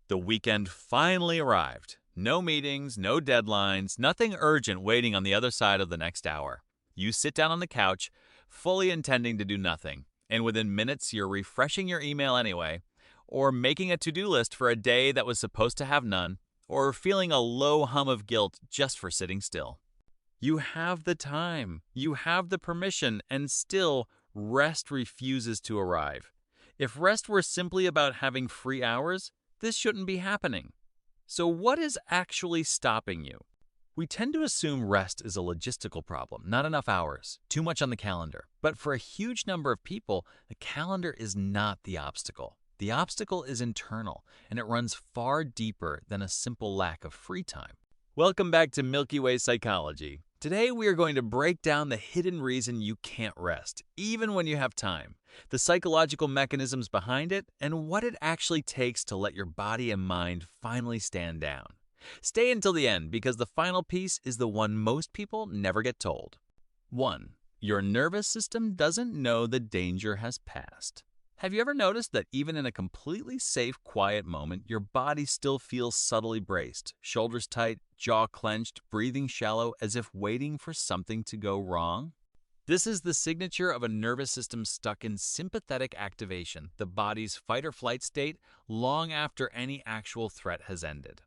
The weekend finally arrived. No meetings, no deadlines, nothing urgent waiting on the other side of the next hour. You sit down on the couch, fully intending to do nothing, and within minutes you're refreshing your email anyway, or making a to-do list for a day that was supposed to have none, or feeling a low hum of guilt just for sitting still. You have the time, you have the permission, and still, rest refuses to arrive. If rest were simply about having free hours, this shouldn't be happening. So what is actually stopping you? We tend to assume rest is a logistical problem, not enough hours, too much on the calendar. But for a huge number of people, the calendar is not the obstacle. The obstacle is internal, and it runs far deeper than a simple lack of free time. Welcome back to Milky Way Psychology. Today we are going to break down the hidden reason you can't rest, even when you have time, the psychological mechanisms behind it, and what it actually takes to let your body and mind finally stand down. Stay until the end because the final piece is the one most people never get told. 1. Your nervous system doesn't know the danger has passed. Have you ever noticed that even in a completely safe, quiet moment, your body still feels subtly braced, shoulders tight, jaw clenched, breathing shallow, as if waiting for something to go wrong? This is the signature of a nervous system stuck in sympathetic activation, the body's fight-or-flight state, long after any actual threat has ended.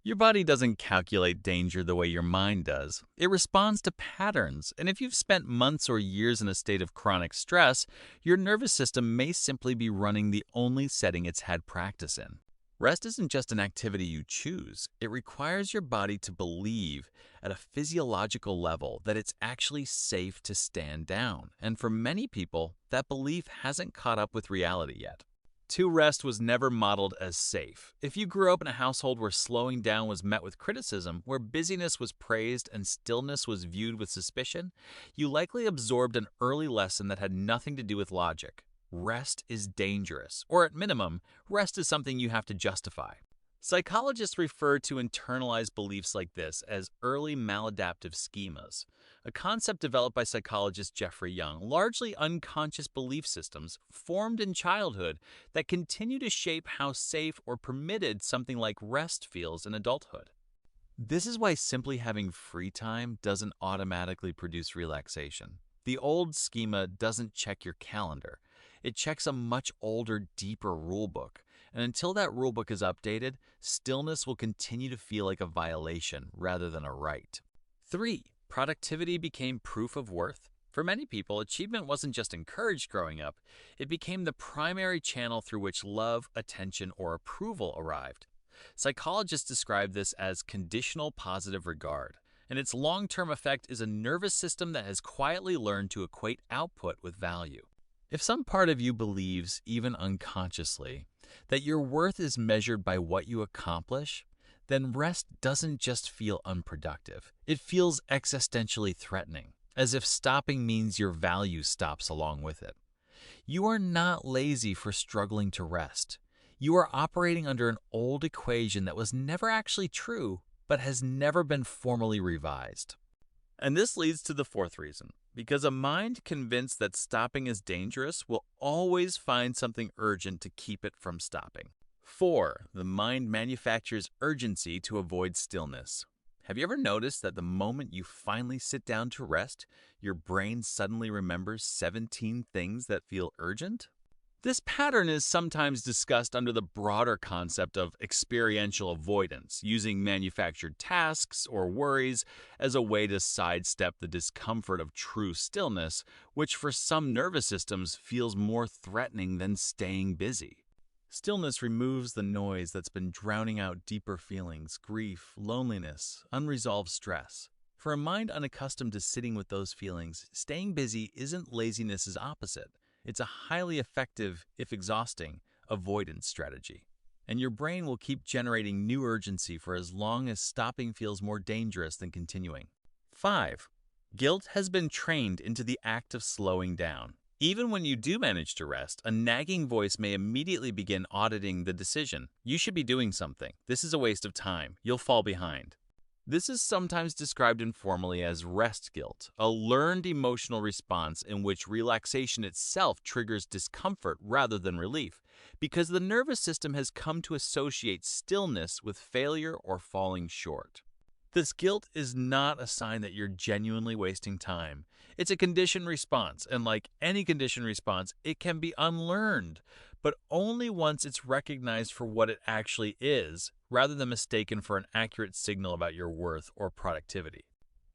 Your body doesn't calculate danger the way your mind does. It responds to patterns, and if you've spent months or years in a state of chronic stress, your nervous system may simply be running the only setting it's had practice in. Rest isn't just an activity you choose. It requires your body to believe at a physiological level that it's actually safe to stand down, and for many people, that belief hasn't caught up with reality yet. 2. Rest was never modeled as safe. If you grew up in a household where slowing down was met with criticism, where busyness was praised and stillness was viewed with suspicion, you likely absorbed an early lesson that had nothing to do with logic. Rest is dangerous, or at minimum, rest is something you have to justify. Psychologists refer to internalized beliefs like this as early maladaptive schemas, a concept developed by psychologist Jeffrey Young, largely unconscious belief systems formed in childhood that continue to shape how safe or permitted something like rest feels in adulthood. This is why simply having free time doesn't automatically produce relaxation. The old schema doesn't check your calendar. It checks a much older, deeper rulebook. And until that rulebook is updated, stillness will continue to feel like a violation rather than a right. 3. Productivity became proof of worth. For many people, achievement wasn't just encouraged growing up, it became the primary channel through which love, attention, or approval arrived. Psychologists describe this as conditional positive regard, and its long-term effect is a nervous system that has quietly learned to equate output with value. If some part of you believes, even unconsciously, that your worth is measured by what you accomplish, then rest doesn't just feel unproductive. It feels existentially threatening, as if stopping means your value stops along with it. You are not lazy for struggling to rest. You are operating under an old equation that was never actually true, but has never been formally revised. And this leads to the 4th reason. Because a mind convinced that stopping is dangerous will always find something urgent to keep it from stopping. 4. The mind manufactures urgency to avoid stillness. Have you ever noticed that the moment you finally sit down to rest, your brain suddenly remembers 17 things that feel urgent? This pattern is sometimes discussed under the broader concept of experiential avoidance, using manufactured tasks or worries as a way to sidestep the discomfort of true stillness, which for some nervous systems feels more threatening than staying busy. Stillness removes the noise that's been drowning out deeper feelings, grief, loneliness, unresolved stress. For a mind unaccustomed to sitting with those feelings, staying busy isn't laziness's opposite. It's a highly effective, if exhausting, avoidance strategy. And your brain will keep generating new urgency for as long as stopping feels more dangerous than continuing. 5. Guilt has been trained into the act of slowing down. Even when you do manage to rest, a nagging voice may immediately begin auditing the decision. You should be doing something. This is a waste of time. You'll fall behind. This is sometimes described informally as rest guilt, a learned emotional response in which relaxation itself triggers discomfort rather than relief, because the nervous system has come to associate stillness with failure or falling short. This guilt is not a sign that you're genuinely wasting time. It's a conditioned response, and like any conditioned response, it can be unlearned, but only once it's recognized for what it actually is, rather than mistaken for an accurate signal about your worth or productivity.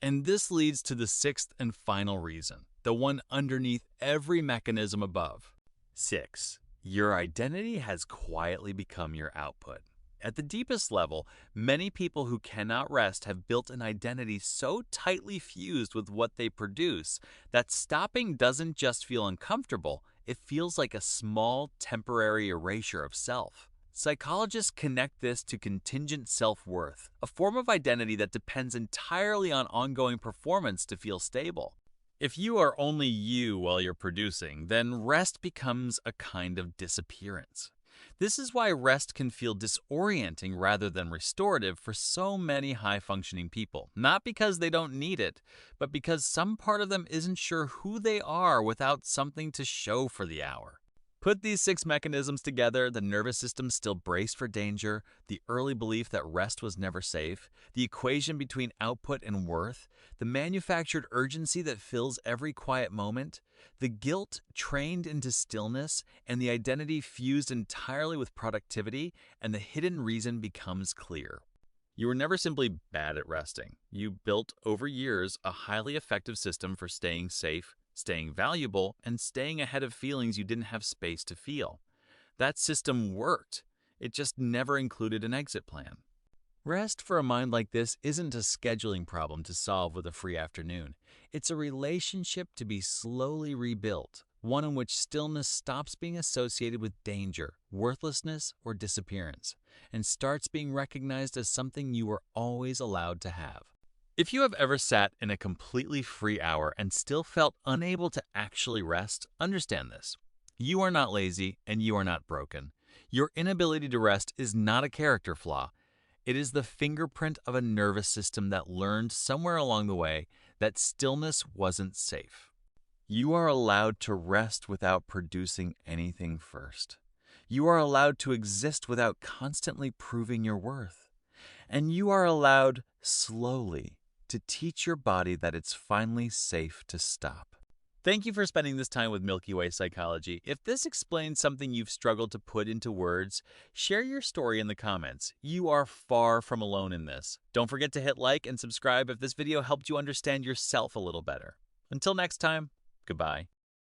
And this leads to the sixth and final reason, the one underneath every mechanism above. 6. Your identity has quietly become your output. At the deepest level, many people who cannot rest have built an identity so tightly fused with what they produce that stopping doesn't just feel uncomfortable, it feels like a small, temporary erasure of self. Psychologists connect this to contingent self-worth, a form of identity that depends entirely on ongoing performance to feel stable. If you are only you while you're producing, then rest becomes a kind of disappearance. This is why rest can feel disorienting rather than restorative for so many high-functioning people. Not because they don't need it, but because some part of them isn't sure who they are without something to show for the hour. Put these 6 mechanisms together, the nervous system still braced for danger, the early belief that rest was never safe, the equation between output and worth, the manufactured urgency that fills every quiet moment, the guilt trained into stillness, and the identity fused entirely with productivity, and the hidden reason becomes clear. You were never simply bad at resting. You built over years a highly effective system for staying safe, staying valuable, and staying ahead of feelings you didn't have space to feel. That system worked. It just never included an exit plan. Rest for a mind like this isn't a scheduling problem to solve with a free afternoon. It's a relationship to be slowly rebuilt, one in which stillness stops being associated with danger, worthlessness, or disappearance, and starts being recognized as something you were always allowed to have. If you have ever sat in a completely free hour and still felt unable to actually rest, understand this. You are not lazy and you are not broken. Your inability to rest is not a character flaw. It is the fingerprint of a nervous system that learned somewhere along the way that stillness wasn't safe. You are allowed to rest without producing anything first. You are allowed to exist without constantly proving your worth. And you are allowed, slowly, to teach your body that it's finally safe to stop. Thank you for spending this time with Milky Way Psychology. If this explains something you've struggled to put into words, share your story in the comments. You are far from alone in this. Don't forget to hit like and subscribe if this video helped you understand yourself a little better. Until next time, goodbye.